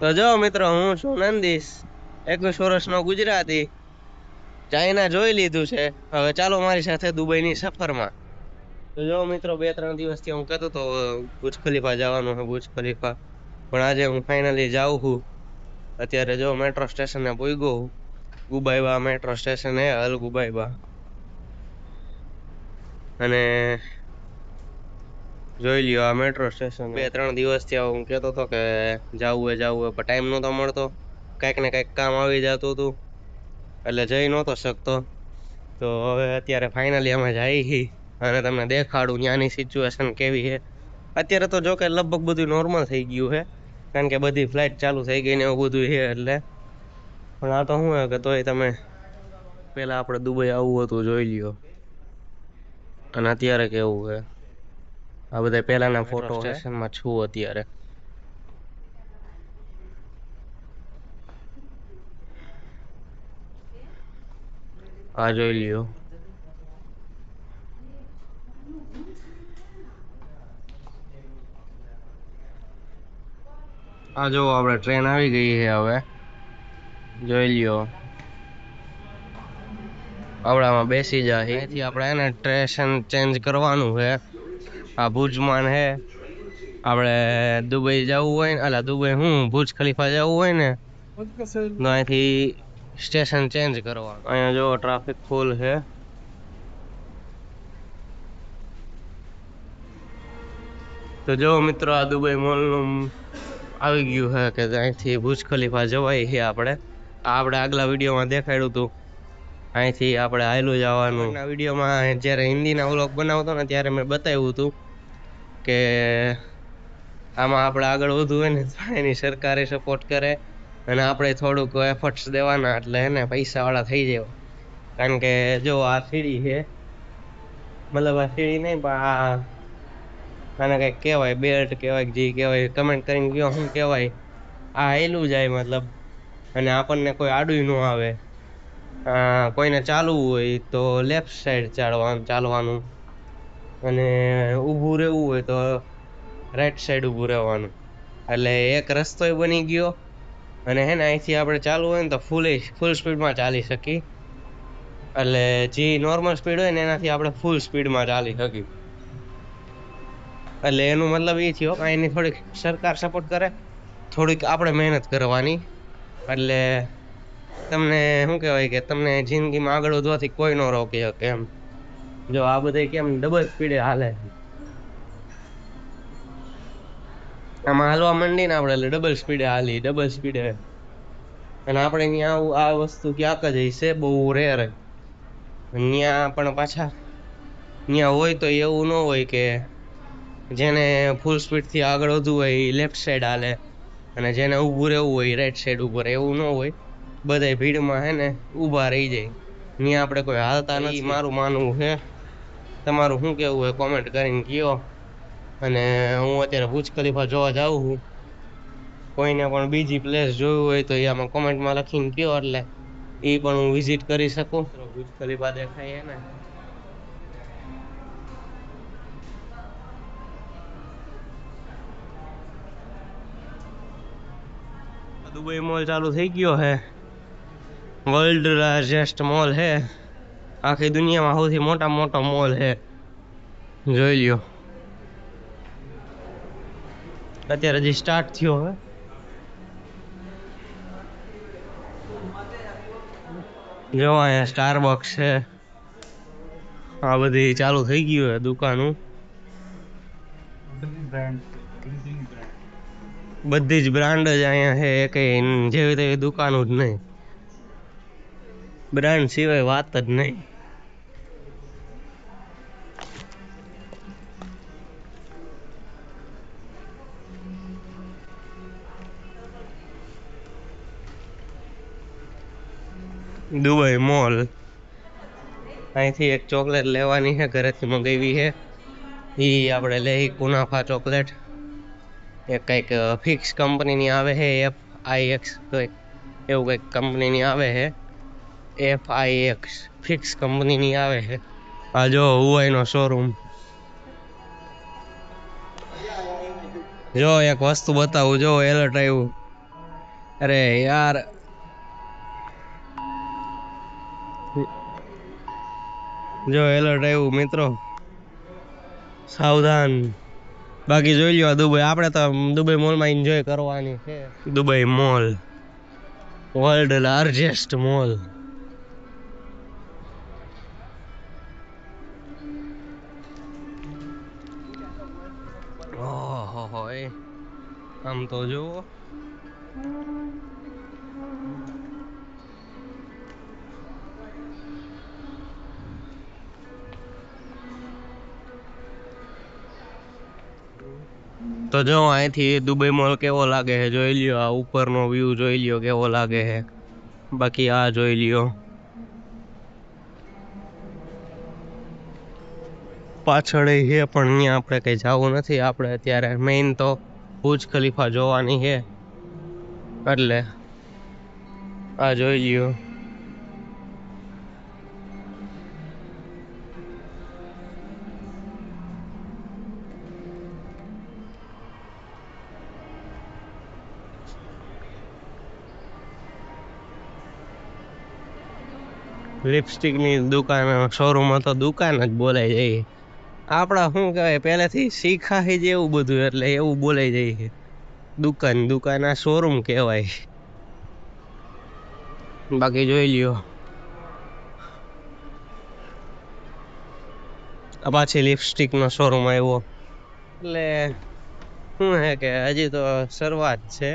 તો જો મિત્રો, હું છું નંદીશ, 21 વર્ષનો ગુજરાતી. ચાઇના જોઈ લીધું છે, હવે ચાલો મારી સાથે દુબઈની સફરમાં. તો જો મિત્રો, 2-3 દિવસથી હું કહેતો તો બુર્જ ખલીફા જવાનું છે, બુર્જ ખલીફા. પણ આજે હું ફાઇનલી જાઉં છું. અત્યારે જો મેટ્રો સ્ટેશને પહોંચ્યો હું. ગુબાઈબા મેટ્રો સ્ટેશન હે, અલ ગુબાઈબા. અને જોઈ લ્યો આ મેટ્રો સ્ટેશન. 2-3 દિવસથી હું કહેતો હતો કે જાવું પણ ટાઈમ નહોતો મળતો. કંઈક ને કંઈક કામ આવી જતું હતું, એટલે જઈ નહોતો શકતો. તો હવે અત્યારે ફાઇનલી અમે જઈએ છીએ અને તમને દેખાડું ત્યાંની સિચ્યુએશન કેવી છે. અત્યારે તો જો કે લગભગ બધું નોર્મલ થઈ ગયું છે, કારણ કે બધી ફ્લાઇટ ચાલુ થઈ ગઈ ને એવું બધું છે એટલે. પણ આ તો શું કે તોય તમે પહેલાં આપણે દુબઈ આવવું હતું જોઈ લ્યો. અને અત્યારે કેવું છે, આ બધા પહેલાના ફોટો સ્ટેશનમાં છું અત્યારે. આ જોઈ લ્યો. આ જો આપણે ટ્રેન આવી ગઈ છે, હવે જોઈ લ્યો. આવડામાં બેસી જાય. અહીંથી આપણે એને સ્ટેશન ચેન્જ કરવાનું છે. આ ભુજમાં છે. આપણે દુબઈ જવું હોય ને, દુબઈ બુર્જ ખલીફા જવું હોય ને, તો અહીંથી સ્ટેશન ચેન્જ કરવાનું. અહીંયા જો ટ્રાફિક ફૂલ છે. તો જો મિત્રો, આ દુબઈ મોલનું આવી ગયું છે કે અહીંથી બુર્જ ખલીફા જવાય છે આપણે આગલા વિડીયોમાં દેખાડ્યું હતું. અહીંથી આપણે હાયલું જવાનું. વિડીયોમાં જ્યારે હિન્દીના વ્લોગ બનાવતો ને ત્યારે મેં બતાવ્યું હતું કે આમાં આપણે આગળ વધવું હોય ને તો એની સરકારે સપોર્ટ કરે અને આપણે થોડુંક એફર્ટ્સ દેવાના, એટલે એને પૈસાવાળા થઈ જાય. કારણ કે જો આ સીડી છે, મતલબ આ સીડી નહીં પણ આને કંઈક કહેવાય, બેલ્ટ કહેવાય, જે કહેવાય કમેન્ટ કરીને કહો શું કહેવાય. આ હાયલું જાય મતલબ, અને આપણને કોઈ આડું ન આવે. કોઈને ચાલવું હોય તો લેફ્ટ સાઈડ ચાલવાનું, અને ઊભું રહેવું હોય તો રાઈટ સાઈડ ઊભું રહેવાનું. એટલે એક રસ્તોય બની ગયો. અને હે ને અહીંથી આપણે ચાલવું હોય ને તો ફૂલ સ્પીડમાં ચાલી શકીએ. એટલે જે નોર્મલ સ્પીડ હોય ને એનાથી આપણે ફૂલ સ્પીડમાં ચાલી શકીએ. એટલે એનું મતલબ એ થયો કે એની થોડીક સરકાર સપોર્ટ કરે, થોડીક આપણે મહેનત કરવાની. એટલે તમને શું કહેવાય કે તમને જિંદગીમાં આગળ વધવાથી કોઈ ન રોકી શકે એમ. જો આ બધા કેમ ડબલ સ્પીડે હાલે, આમાં હાલવા માંડી ને આપણે એટલે ડબલ સ્પીડે હાલી, ડબલ સ્પીડે. અને આપણે ત્યાં આ વસ્તુ ક્યાંક જ હશે, બહુ રેર. ત્યાં પણ પાછા ત્યાં હોય તો એવું ન હોય કે જેને ફૂલ સ્પીડથી આગળ વધવું હોય એ લેફ્ટ સાઈડ હાલે અને જેને ઊભું રહેવું હોય રાઈટ સાઈડ ઊભું રહે, એવું ન હોય. બધા ભીડમાં હે ને ઊભા રહી જાય. ત્યાં આપણે કોઈ હાલતા નથી, મારું માનવું છે. તમારું શું કહેવું હોય કોમેન્ટ કરીને કહો. અને હું અત્યારે બુર્જ ખલીફા જોવા જાઉં છું. કોઈને પણ બીજી પ્લેસ જોયું હોય તો એ આમાં કોમેન્ટમાં લખીને કહો, એટલે એ પણ હું વિઝિટ કરી શકું. બુર્જ ખલીફા દેખાય ને. દુબઈ મોલ ચાલુ થઈ ગયો છે. વર્લ્ડ લાર્જેસ્ટ મોલ છે, આખી દુનિયામાં સૌથી મોટો મોલ છે. જોઈ લ્યો. અત્યારે હજી સ્ટાર્ટ થયો હવે. જો અહીંયા સ્ટારબક્સ છે, આ બધી ચાલુ થઈ ગયું છે દુકાનો. બધી જ બ્રાન્ડ જ અહીંયા છે, કઈ જેવી તેવી દુકાનો જ નહીં. બ્રાન્ડ સિવાય વાત જ નહીં. Dubai mall. અહીંથી એક ચોકલેટ લેવાની છે, ઘરેથી મંગાવી છે. એ આપણે લઈ કુનાફા ચોકલેટ. એ કંઈક ફિક્સ કંપનીની આવે છે, FIX એવું કંઈક કંપનીની આવે છે. FIX ફિક્સ કંપનીની આવે છે. આ જો હુઆઈનો શોરૂમ. જો એક વસ્તુ બતાવું, જો એલર્ટ આવ્યું. અરે યાર જો એલર્ટ આવ્યું મિત્રો, સાવધાન. બાકી જોઈ લ્યો દુબઈ, આપણે તો દુબઈ મોલમાં એન્જોય કરવાની છે. Dubai mall, world largest mall. ઓહો આમ તો જુઓ, તો જો અહીંથી દુબઈ મોલ કેવો લાગે છે જોઈ લ્યો. આ ઉપરનો વ્યૂ જોઈ લ્યો કેવો લાગે છે. બાકી આ જોઈ લ્યો, પાછળ છે પણ અહીંયા આપણે કઈ જવું નથી. આપણે અત્યારે મેઇન તો બુર્જ ખલીફા જોવાની છે, એટલે આ જોઈ લ્યો. લિપસ્ટિક ની દુકાન, શોરૂમ તો દુકાન જ બોલાઈ જાય. આપડા શું કહેવાય, પહેલેથી શીખાય જ એવું બધું, એટલે એવું બોલાઈ જાય. દુકાન દુકાન, આ શોરૂમ કહેવાય. બાકી જોઈ લ્યો, આ પાછી લિપસ્ટિક નો શોરૂમ આવ્યો. એટલે શું હે કે હજી તો શરૂઆત છે,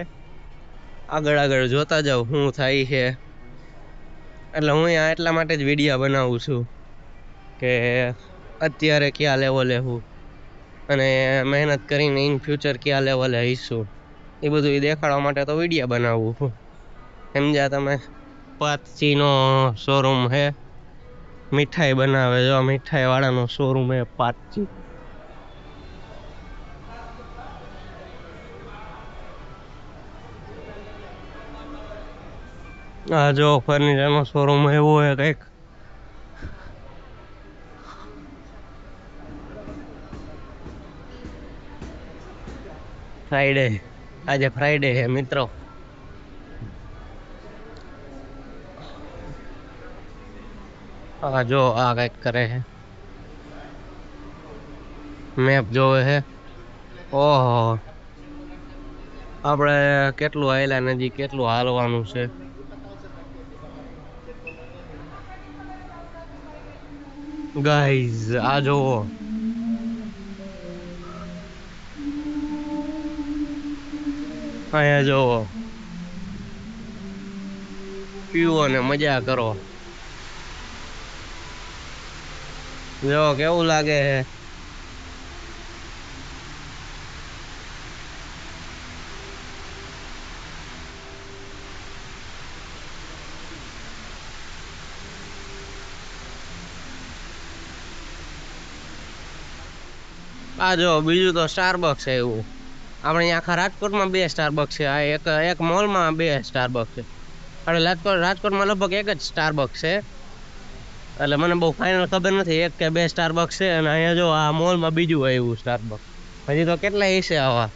આગળ આગળ જોતા જાવ શું થાય છે. એટલે હું અહીંયા એટલા માટે જ વિડીયો બનાવું છું કે અત્યારે કયા લેવલે હું અને મહેનત કરીને ઇન ફ્યુચર કયા લેવલે હઈશું, એ બધું દેખાડવા માટે તો વિડીયો બનાવું છું. સમજ્યા તમે? પાચીનો શોરૂમ હે, મીઠાઈ બનાવે. જો મીઠાઈ વાળાનો શોરૂમ હે પાચી. આ જો ફર્નિચર નો શોરૂમ એવો હે કઈક. ફ્રાઈડે, આજે ફ્રાઈડે હે મિત્રો. આ જો આ કઈક કરે છે, મેપ જોવે છે. ઓહો, આપણે કેટલું આયલા નજીક, કેટલું હાલવાનું છે. ગાઈઝ આ જોવો, અહીંયા જોવો, પીવો ને મજા કરો. જો કેવું લાગે છે. આ જો બીજું તો સ્ટારબક્સ છે એવું. આપણે આખા રાજકોટમાં 2 સ્ટારબક્સ છે. આ એક મોલમાં 2 સ્ટારબક્સ છે. અને રાજકોટમાં લગભગ એક જ સ્ટારબક્સ છે. એટલે મને બહુ ફાઇનલ ખબર નથી, 1 કે 2 સ્ટારબક્સ છે. અને અહીંયા જો આ મોલમાં બીજું આવ્યું સ્ટારબક્સ. હજી તો કેટલા હશે આવા.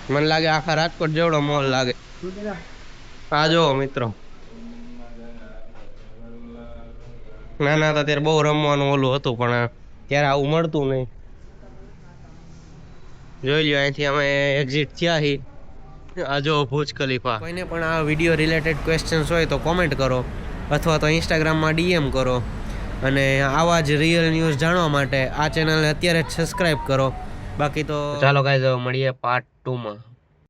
મને લાગે આખા રાજકોટ જેવડો મોલ લાગે. આ જો મિત્રો, નાના હતા ત્યારે બહુ રમવાનું ઓલું હતું, પણ ત્યારે આવું મળતું નહીં. જોઈ લ્યો, અહીંથી અમે એક્ઝિટ થયા હી. આ જો બુર્જ ખલીફા. કોઈને પણ આ વિડીયો રિલેટેડ ક્વેશ્ચન્સ હોય તો કોમેન્ટ કરો, અથવા તો ઇન્સ્ટાગ્રામમાં DM કરો. અને આવા જ રિયલ ન્યૂઝ જાણવા માટે આ ચેનલને અત્યારે જ સબસ્ક્રાઈબ કરો. બાકી તો ચાલો ગાઈઝ, મળીએ પાર્ટ 2 માં.